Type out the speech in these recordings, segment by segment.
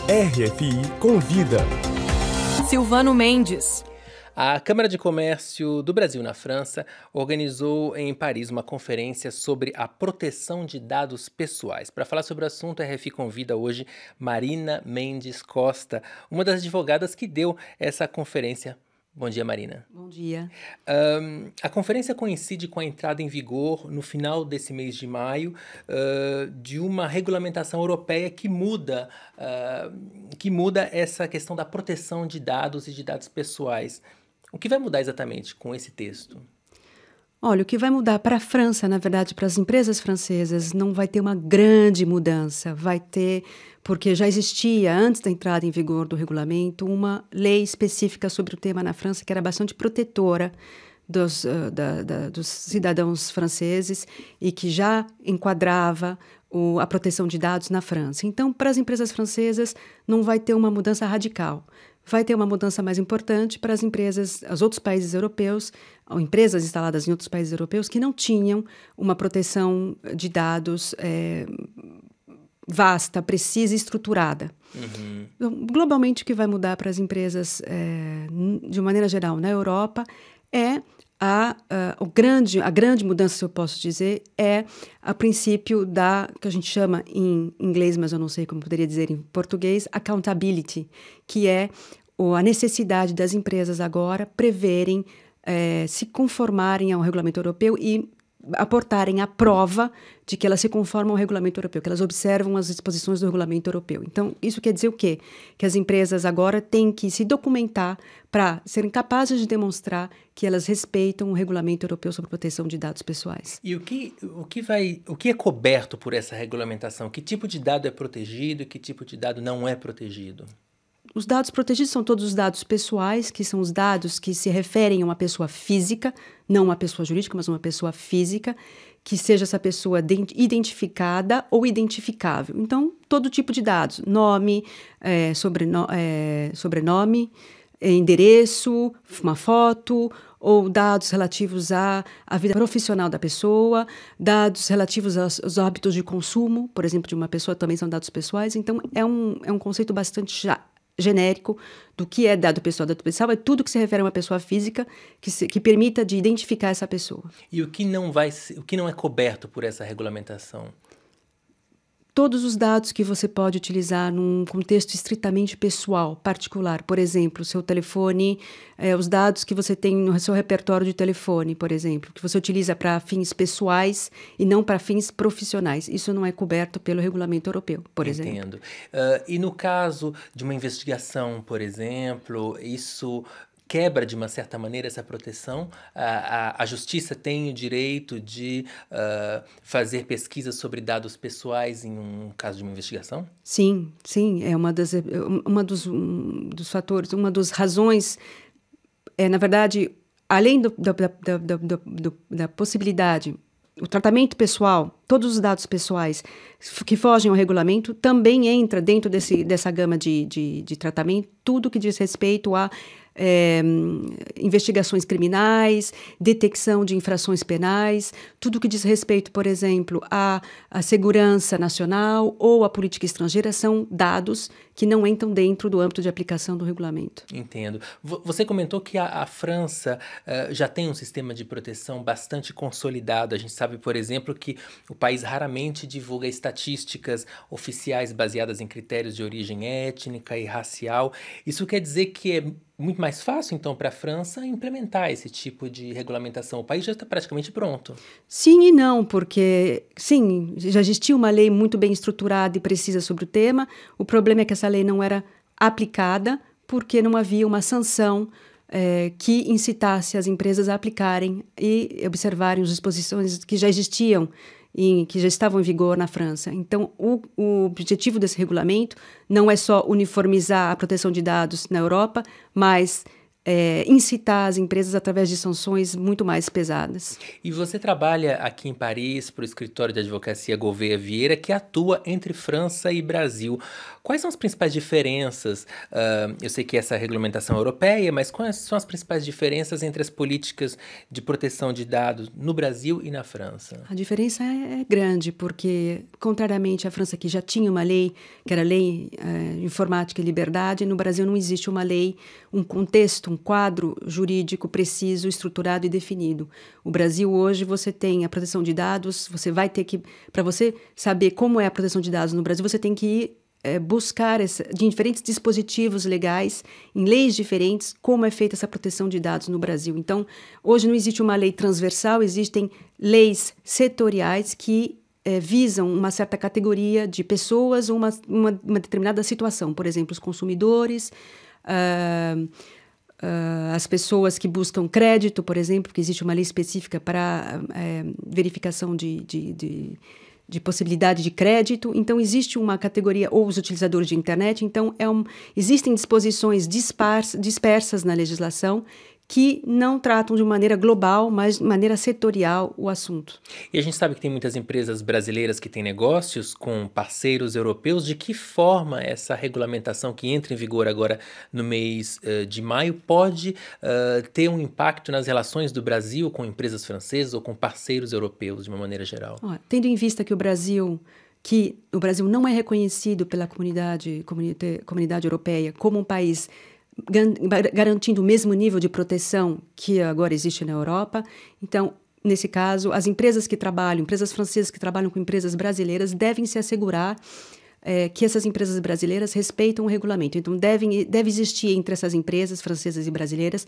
RFI Convida. Silvano Mendes. A Câmara de Comércio do Brasil na França organizou em Paris uma conferência sobre a proteção de dados pessoais. Para falar sobre o assunto, a RFI convida hoje Marina Mendes Costa, uma das advogadas que deu essa conferência. Bom dia, Marina. Bom dia. A conferência coincide com a entrada em vigor, no final desse mês de maio, de uma regulamentação europeia que muda essa questão da proteção de dados e de dados pessoais. O que vai mudar exatamente com esse texto? Olha, o que vai mudar para a França, na verdade, para as empresas francesas, não vai ter uma grande mudança. Vai ter, porque já existia, antes da entrada em vigor do regulamento, uma lei específica sobre o tema na França, que era bastante protetora dos cidadãos franceses e que já enquadrava a proteção de dados na França. Então, para as empresas francesas, não vai ter uma mudança radical. Vai ter uma mudança mais importante para as empresas, os outros países europeus, ou empresas instaladas em outros países europeus que não tinham uma proteção de dados vasta, precisa e estruturada. Uhum. Então, globalmente, o que vai mudar para as empresas, de maneira geral, na Europa, é a grande mudança, se eu posso dizer, é a princípio que a gente chama em inglês, mas eu não sei como poderia dizer em português, accountability, que é a necessidade das empresas agora preverem, se conformarem ao regulamento europeu e aportarem a prova de que elas se conformam ao regulamento europeu, que elas observam as disposições do regulamento europeu. Então, isso quer dizer o quê? Que as empresas agora têm que se documentar para serem capazes de demonstrar que elas respeitam o regulamento europeu sobre proteção de dados pessoais. E o que é coberto por essa regulamentação? Que tipo de dado é protegido e que tipo de dado não é protegido? Os dados protegidos são todos os dados pessoais, que são os dados que se referem a uma pessoa física, não uma pessoa jurídica, mas uma pessoa física, que seja essa pessoa identificada ou identificável. Então, todo tipo de dados, nome, sobrenome, endereço, uma foto, ou dados relativos à vida profissional da pessoa, dados relativos aos hábitos de consumo, por exemplo, de uma pessoa, também são dados pessoais. Então, é um conceito bastante genérico do que é dado pessoal. Dado pessoal é tudo que se refere a uma pessoa física que permita de identificar essa pessoa. E o que não é coberto por essa regulamentação? Todos os dados que você pode utilizar num contexto estritamente pessoal, particular. Por exemplo, o seu telefone, os dados que você tem no seu repertório de telefone, por exemplo, que você utiliza para fins pessoais e não para fins profissionais. Isso não é coberto pelo regulamento europeu, por exemplo. Entendo. E no caso de uma investigação, por exemplo, isso quebra, de uma certa maneira, essa proteção? A justiça tem o direito de fazer pesquisas sobre dados pessoais em um caso de uma investigação? Sim, é uma dos fatores, uma das razões, na verdade, além da possibilidade, o tratamento pessoal, todos os dados pessoais que fogem ao regulamento, também entra dentro dessa gama de tratamento, tudo que diz respeito a investigações criminais, detecção de infrações penais, tudo que diz respeito, por exemplo, à segurança nacional ou à política estrangeira são dados que não entram dentro do âmbito de aplicação do regulamento. Entendo. Você comentou que a França já tem um sistema de proteção bastante consolidado. A gente sabe, por exemplo, que o país raramente divulga estatísticas oficiais baseadas em critérios de origem étnica e racial. Isso quer dizer que é muito mais fácil, então, para a França implementar esse tipo de regulamentação. O país já está praticamente pronto. Sim e não, porque, sim, já existia uma lei muito bem estruturada e precisa sobre o tema. O problema é que essa lei não era aplicada porque não havia uma sanção que incitasse as empresas a aplicarem e observarem as disposições que já existiam e que já estavam em vigor na França. Então, o objetivo desse regulamento não é só uniformizar a proteção de dados na Europa, mas incitar as empresas através de sanções muito mais pesadas. E você trabalha aqui em Paris para o escritório de advocacia Gouveia Vieira, que atua entre França e Brasil. Quais são as principais diferenças? Eu sei que essa regulamentação é europeia, mas quais são as principais diferenças entre as políticas de proteção de dados no Brasil e na França? A diferença é grande, porque, contrariamente à França, que já tinha uma lei, que era a Lei Informática e Liberdade, no Brasil não existe uma lei, um contexto, um quadro jurídico preciso, estruturado e definido. O Brasil hoje, você tem a proteção de dados, você vai ter que, para você saber como é a proteção de dados no Brasil, você tem que ir buscar de diferentes dispositivos legais, em leis diferentes, como é feita essa proteção de dados no Brasil. Então, hoje não existe uma lei transversal, existem leis setoriais que visam uma certa categoria de pessoas ou uma determinada situação. Por exemplo, os consumidores, as pessoas que buscam crédito, por exemplo, porque existe uma lei específica para verificação de possibilidade de crédito. Então, existe uma categoria, ou os utilizadores de internet. Então, existem disposições dispersas na legislação que não tratam de maneira global, mas de maneira setorial o assunto. E a gente sabe que tem muitas empresas brasileiras que têm negócios com parceiros europeus. De que forma essa regulamentação que entra em vigor agora no mês de maio pode ter um impacto nas relações do Brasil com empresas francesas ou com parceiros europeus de uma maneira geral? Tendo em vista que o Brasil não é reconhecido pela comunidade europeia como um país garantindo o mesmo nível de proteção que agora existe na Europa. Então, nesse caso, as empresas francesas que trabalham com empresas brasileiras devem se assegurar que essas empresas brasileiras respeitam o regulamento. Então, deve existir entre essas empresas francesas e brasileiras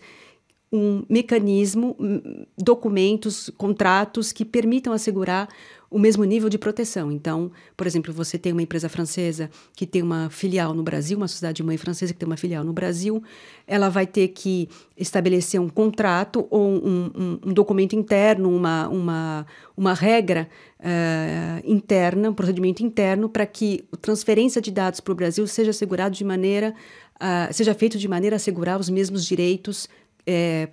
um mecanismo, documentos, contratos que permitam assegurar o mesmo nível de proteção. Então, por exemplo, você tem uma empresa francesa que tem uma filial no Brasil, uma sociedade-mãe francesa que tem uma filial no Brasil, ela vai ter que estabelecer um contrato ou um documento interno, uma regra interna, um procedimento interno para que a transferência de dados para o Brasil seja feito de maneira a assegurar os mesmos direitos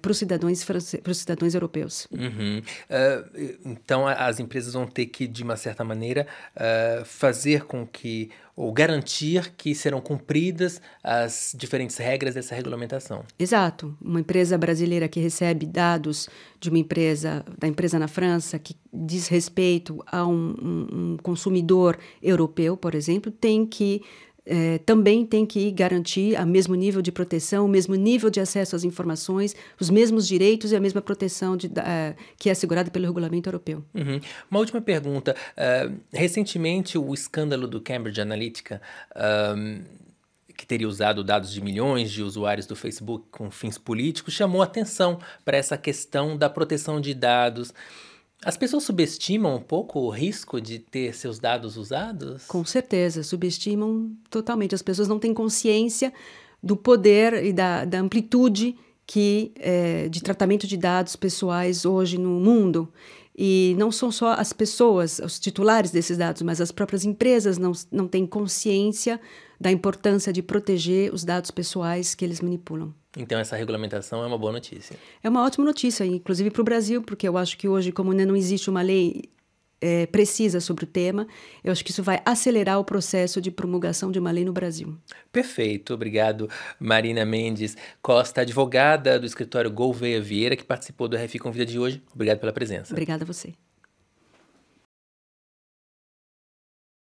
para os cidadãos europeus. Uhum. Então, as empresas vão ter que, de uma certa maneira, fazer com que, ou garantir que serão cumpridas as diferentes regras dessa regulamentação. Exato. Uma empresa brasileira que recebe dados de da empresa na França, que diz respeito a um consumidor europeu, por exemplo, também tem que garantir o mesmo nível de proteção, o mesmo nível de acesso às informações, os mesmos direitos e a mesma proteção que é assegurada pelo regulamento europeu. Uhum. Uma última pergunta. Recentemente, o escândalo do Cambridge Analytica, que teria usado dados de milhões de usuários do Facebook com fins políticos, chamou atenção para essa questão da proteção de dados. As pessoas subestimam um pouco o risco de ter seus dados usados? Com certeza, subestimam totalmente. As pessoas não têm consciência do poder e da amplitude de tratamento de dados pessoais hoje no mundo. E não são só as pessoas, os titulares desses dados, mas as próprias empresas não têm consciência da importância de proteger os dados pessoais que eles manipulam. Então, essa regulamentação é uma boa notícia. É uma ótima notícia, inclusive para o Brasil, porque eu acho que hoje, como não existe uma lei precisa sobre o tema, eu acho que isso vai acelerar o processo de promulgação de uma lei no Brasil. Perfeito, obrigado. Marina Mendes Costa, advogada do escritório Gouveia Vieira, que participou do RFI Convida de hoje. Obrigado pela presença. Obrigada a você.